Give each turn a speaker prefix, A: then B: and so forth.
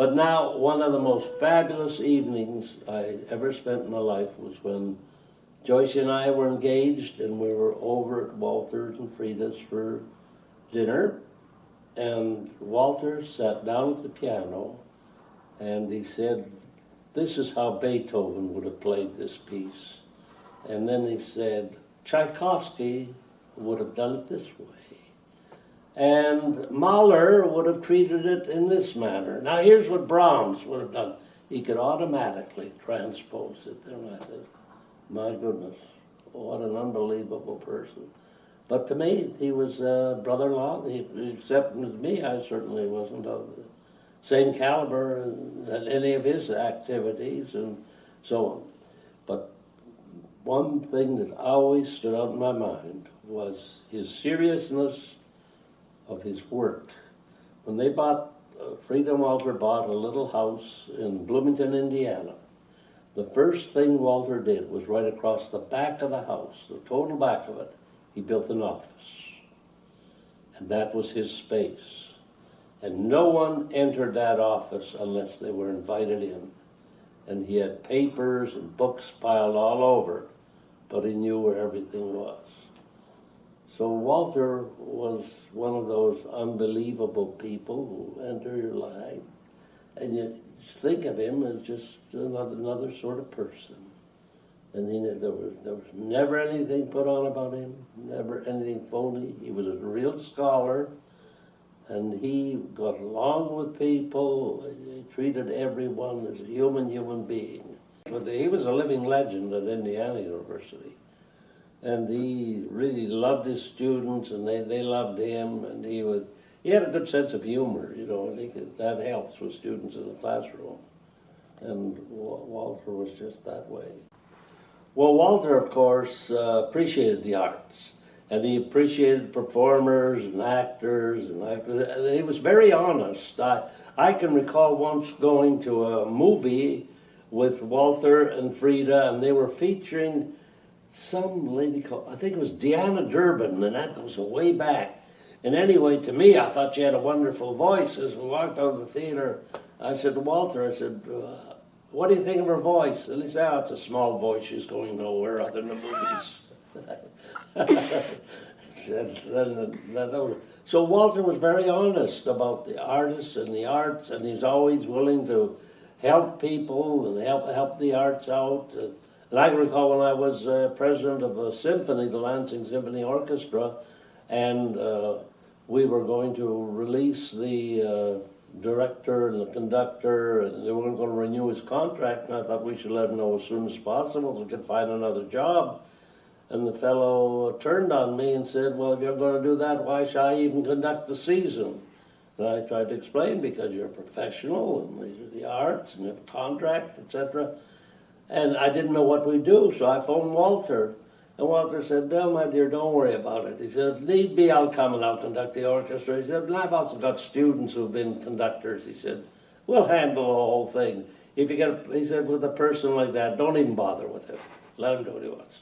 A: But now, one of the most fabulous evenings I ever spent in my life was when Joyce and I were engaged, and we were over at Walter's and Frida's for dinner. And Walter sat down at the piano, and he said, "This is how Beethoven would have played this piece." And then he said, "Tchaikovsky would have done it this way. And Mahler would have treated it in this manner. Now here's what Brahms would have done." He could automatically transpose it. And I said, my goodness, what an unbelievable person. But to me, he was a brother-in-law. Except with me, I certainly wasn't of the same caliber in any of his activities and so on. But one thing that always stood out in my mind was his seriousness of his work. When they bought, Frida and Walter bought a little house in Bloomington, Indiana, the first thing Walter did was right across the back of the house, the total back of it, he built an office. And that was his space. And no one entered that office unless they were invited in. And he had papers and books piled all over it, but he knew where everything was. So Walter was one of those unbelievable people who enter your life, and you just think of him as just another sort of person. And there was never anything put on about him, never anything phony. He was a real scholar, and he got along with people. He treated everyone as a human being. But he was a living legend at Indiana University. And he really loved his students, and they loved him, and he had a good sense of humor, you know, and that helps with students in the classroom. And Walter was just that way. Well, Walter, of course, appreciated the arts, and he appreciated performers and actors, and he was very honest. I can recall once going to a movie with Walter and Frida, and they were featuring some lady called, I think it was Deanna Durbin, and that goes way back. And anyway, to me, I thought she had a wonderful voice. As we walked out of the theater, I said to Walter, I said, "What do you think of her voice?" And he said, "Oh, it's a small voice. She's going nowhere other than the movies." So Walter was very honest about the artists and the arts, and he's always willing to help people and help the arts out. And I can recall when I was president of a symphony, the Lansing Symphony Orchestra, and we were going to release the director and the conductor, and they were going to renew his contract, and I thought we should let him know as soon as possible so we could find another job. And the fellow turned on me and said, "Well, if you're going to do that, why should I even conduct the season?" And I tried to explain, because you're a professional, and these are the arts, and you have a contract, etc. And I didn't know what we'd do, so I phoned Walter. And Walter said, "No, my dear, don't worry about it." He said, "If need be, I'll come and I'll conduct the orchestra." He said, "And I've also got students who've been conductors." He said, "We'll handle the whole thing. If you get," he said, "with a person like that, don't even bother with him. Let him do what he wants."